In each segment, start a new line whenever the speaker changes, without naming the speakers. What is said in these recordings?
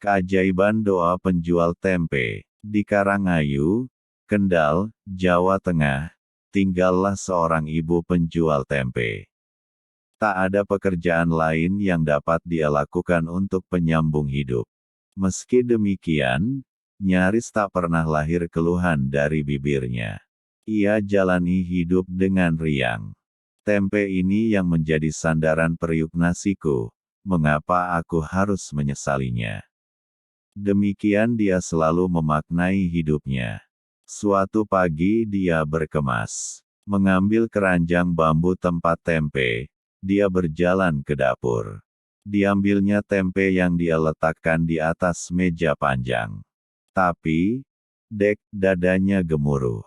Keajaiban doa penjual tempe. Di Karangayu, Kendal, Jawa Tengah, tinggallah seorang ibu penjual tempe. Tak ada pekerjaan lain yang dapat dia lakukan untuk penyambung hidup. Meski demikian, nyaris tak pernah lahir keluhan dari bibirnya. Ia jalani hidup dengan riang. Tempe ini yang menjadi sandaran periuk nasiku, mengapa aku harus menyesalinya? Demikian dia selalu memaknai hidupnya. Suatu pagi dia berkemas. Mengambil keranjang bambu tempat tempe, dia berjalan ke dapur. Diambilnya tempe yang dia letakkan di atas meja panjang. Tapi, dadanya gemuruh.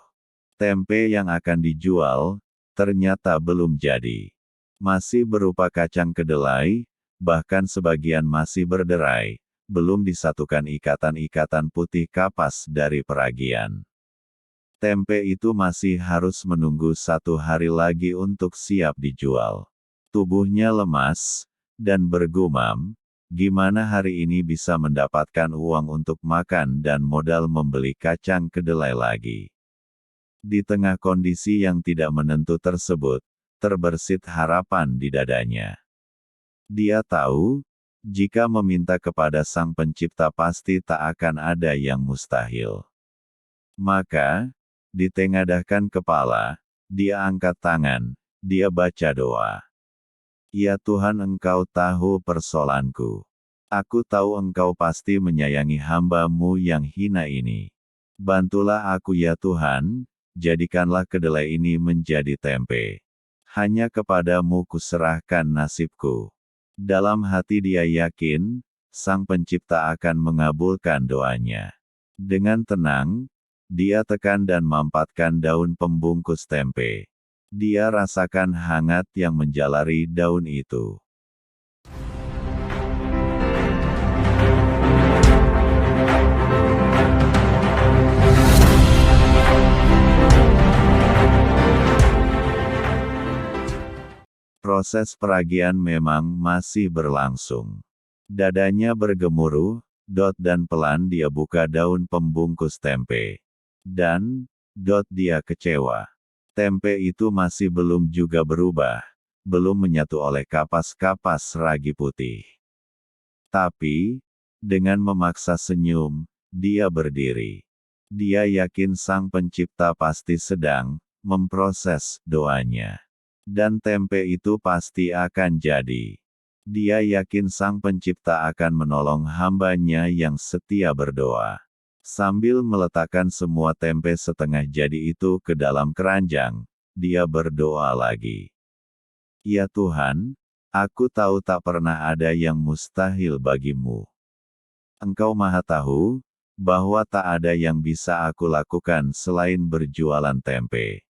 Tempe yang akan dijual, ternyata belum jadi. Masih berupa kacang kedelai, bahkan sebagian masih berderai, belum disatukan ikatan-ikatan putih kapas dari peragian. Tempe itu masih harus menunggu 1 hari lagi untuk siap dijual. Tubuhnya lemas, dan bergumam, gimana hari ini bisa mendapatkan uang untuk makan dan modal membeli kacang kedelai lagi. Di tengah kondisi yang tidak menentu tersebut, terbersit harapan di dadanya. Dia tahu, jika meminta kepada Sang Pencipta pasti tak akan ada yang mustahil. Maka, ditengadahkan kepala, dia angkat tangan, dia baca doa. Ya Tuhan, Engkau tahu persoalanku. Aku tahu Engkau pasti menyayangi hamba-Mu yang hina ini. Bantulah aku ya Tuhan, jadikanlah kedelai ini menjadi tempe. Hanya kepadamu kuserahkan nasibku. Dalam hati dia yakin, Sang Pencipta akan mengabulkan doanya. Dengan tenang, dia tekan dan mampatkan daun pembungkus tempe. Dia rasakan hangat yang menjalari daun itu. Proses peragian memang masih berlangsung. Dadanya bergemuruh, dan pelan dia buka daun pembungkus tempe. Dan, dia kecewa. Tempe itu masih belum juga berubah, belum menyatu oleh kapas-kapas ragi putih. Tapi, dengan memaksa senyum, dia berdiri. Dia yakin Sang Pencipta pasti sedang memproses doanya. Dan tempe itu pasti akan jadi. Dia yakin Sang Pencipta akan menolong hamba-Nya yang setia berdoa. Sambil meletakkan semua tempe setengah jadi itu ke dalam keranjang, dia berdoa lagi. Ya Tuhan, aku tahu tak pernah ada yang mustahil bagimu. Engkau Maha Tahu, bahwa tak ada yang bisa aku lakukan selain berjualan tempe.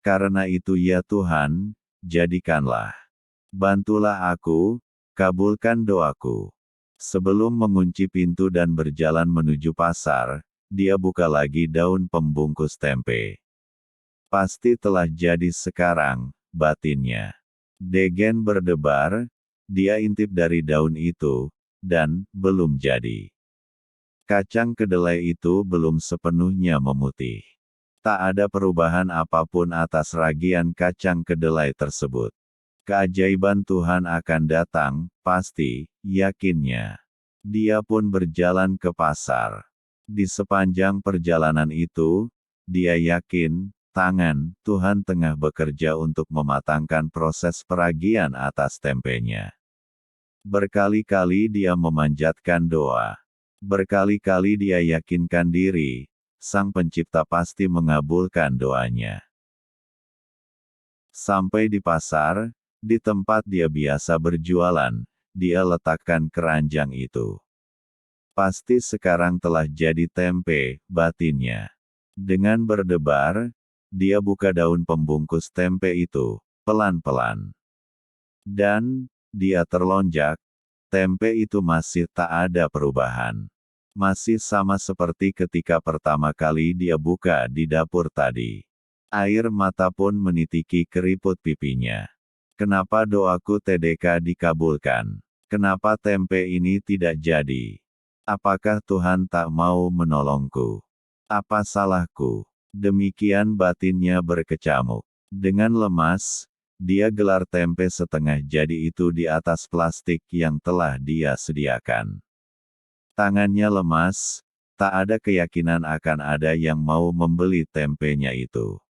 Karena itu ya Tuhan, jadikanlah. Bantulah aku, kabulkan doaku. Sebelum mengunci pintu dan berjalan menuju pasar, dia buka lagi daun pembungkus tempe. Pasti telah jadi sekarang, batinnya. Degen berdebar, dia intip dari daun itu, dan belum jadi. Kacang kedelai itu belum sepenuhnya memutih. Tak ada perubahan apapun atas ragian kacang kedelai tersebut. Keajaiban Tuhan akan datang, pasti, yakinnya. Dia pun berjalan ke pasar. Di sepanjang perjalanan itu, dia yakin, tangan Tuhan tengah bekerja untuk mematangkan proses peragian atas tempenya. Berkali-kali dia memanjatkan doa. Berkali-kali dia yakinkan diri, Sang Pencipta pasti mengabulkan doanya. Sampai di pasar, di tempat dia biasa berjualan, dia letakkan keranjang itu. Pasti sekarang telah jadi tempe, batinnya. Dengan berdebar, dia buka daun pembungkus tempe itu, pelan-pelan. Dan, dia terlonjak, tempe itu masih tak ada perubahan. Masih sama seperti ketika pertama kali dia buka di dapur tadi. Air mata pun menitiki keriput pipinya. Kenapa doaku TDK dikabulkan? Kenapa tempe ini tidak jadi? Apakah Tuhan tak mau menolongku? Apa salahku? Demikian batinnya berkecamuk. Dengan lemas, dia gelar tempe setengah jadi itu di atas plastik yang telah dia sediakan. Tangannya lemas, tak ada keyakinan akan ada yang mau membeli tempenya itu.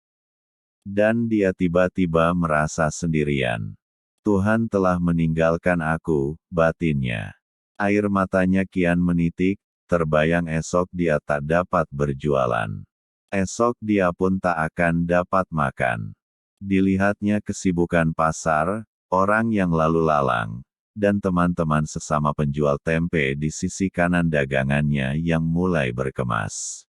Dan dia tiba-tiba merasa sendirian. Tuhan telah meninggalkan aku, batinnya. Air matanya kian menitik, terbayang esok dia tak dapat berjualan. Esok dia pun tak akan dapat makan. Dilihatnya kesibukan pasar, orang yang lalu lalang, dan teman-teman sesama penjual tempe di sisi kanan dagangannya yang mulai berkemas.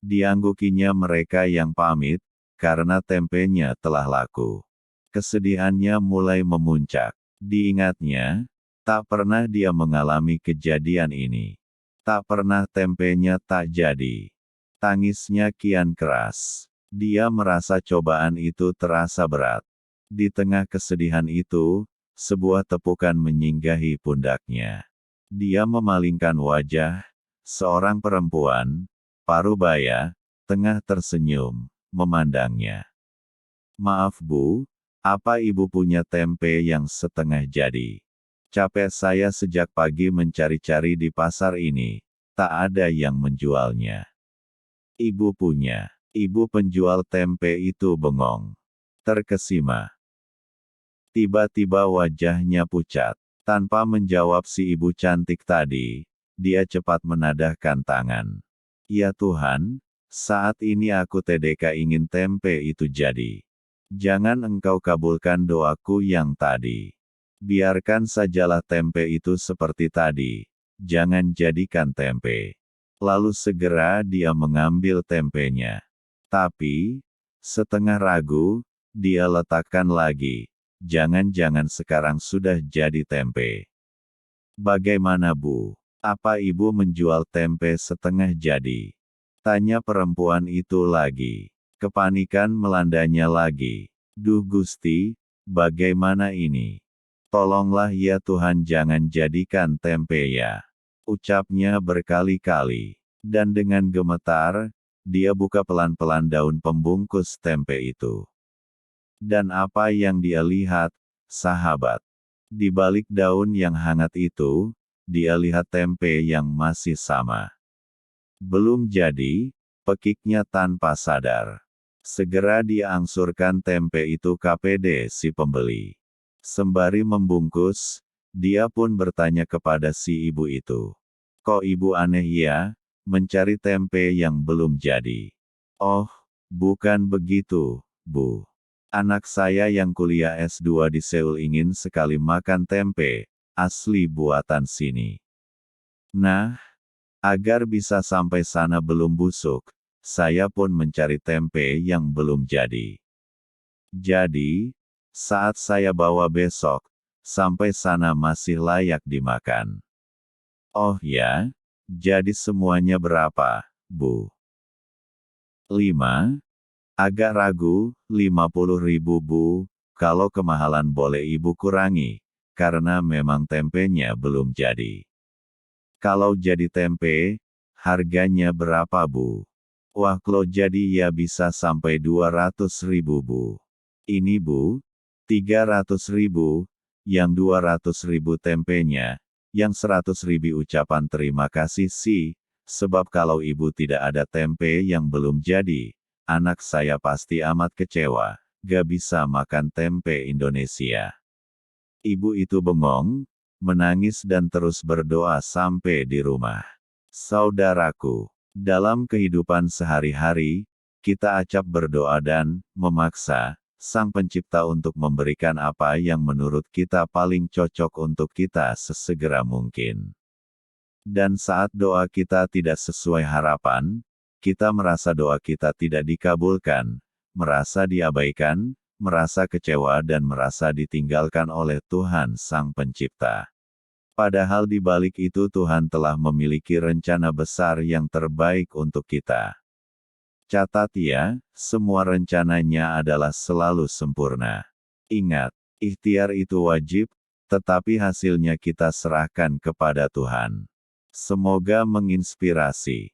Dianggukinya mereka yang pamit, karena tempenya telah laku. Kesedihannya mulai memuncak. Diingatnya, tak pernah dia mengalami kejadian ini. Tak pernah tempenya tak jadi. Tangisnya kian keras. Dia merasa cobaan itu terasa berat. Di tengah kesedihan itu, sebuah tepukan menyinggahi pundaknya. Dia memalingkan wajah, seorang perempuan, parubaya, tengah tersenyum, memandangnya. Maaf Bu, apa Ibu punya tempe yang setengah jadi? Capek saya sejak pagi mencari-cari di pasar ini, tak ada yang menjualnya. Ibu punya. Ibu penjual tempe itu bengong. Terkesima. Tiba-tiba wajahnya pucat. Tanpa menjawab si ibu cantik tadi, dia cepat menadahkan tangan. Ya Tuhan, saat ini aku TDK ingin tempe itu jadi. Jangan Engkau kabulkan doaku yang tadi. Biarkan sajalah tempe itu seperti tadi. Jangan jadikan tempe. Lalu segera dia mengambil tempenya. Tapi, setengah ragu, dia letakkan lagi. Jangan-jangan sekarang sudah jadi tempe. Bagaimana Bu? Apa Ibu menjual tempe setengah jadi? Tanya perempuan itu lagi. Kepanikan melandanya lagi. Duh Gusti, bagaimana ini? Tolonglah ya Tuhan jangan jadikan tempe ya. Ucapnya berkali-kali. Dan dengan gemetar, dia buka pelan-pelan daun pembungkus tempe itu. Dan apa yang dia lihat, sahabat? Di balik daun yang hangat itu, dia lihat tempe yang masih sama. Belum jadi, pekiknya tanpa sadar. Segera dia angsurkan tempe itu KPD si pembeli. Sembari membungkus, dia pun bertanya kepada si ibu itu. Kok ibu aneh ya, mencari tempe yang belum jadi? Oh, bukan begitu, Bu. Anak saya yang kuliah S2 di Seoul ingin sekali makan tempe, asli buatan sini. Nah, agar bisa sampai sana belum busuk, saya pun mencari tempe yang belum jadi. Jadi, saat saya bawa besok, sampai sana masih layak dimakan. Oh ya, jadi semuanya berapa, Bu? 5. Agak ragu, 50.000 Bu, kalau kemahalan boleh Ibu kurangi, karena memang tempenya belum jadi. Kalau jadi tempe, harganya berapa Bu? Wah kalau jadi ya bisa sampai 200.000 Bu. Ini Bu, 300.000, yang 200.000 tempenya, yang 100.000 ucapan terima kasih sih, sebab kalau Ibu tidak ada tempe yang belum jadi, anak saya pasti amat kecewa, gak bisa makan tempe Indonesia. Ibu itu bengong, menangis dan terus berdoa sampai di rumah. Saudaraku, dalam kehidupan sehari-hari, kita acap berdoa dan memaksa Sang Pencipta untuk memberikan apa yang menurut kita paling cocok untuk kita sesegera mungkin. Dan saat doa kita tidak sesuai harapan, kita merasa doa kita tidak dikabulkan, merasa diabaikan, merasa kecewa dan merasa ditinggalkan oleh Tuhan Sang Pencipta. Padahal di balik itu Tuhan telah memiliki rencana besar yang terbaik untuk kita. Catat ya, semua rencananya adalah selalu sempurna. Ingat, ikhtiar itu wajib, tetapi hasilnya kita serahkan kepada Tuhan. Semoga menginspirasi.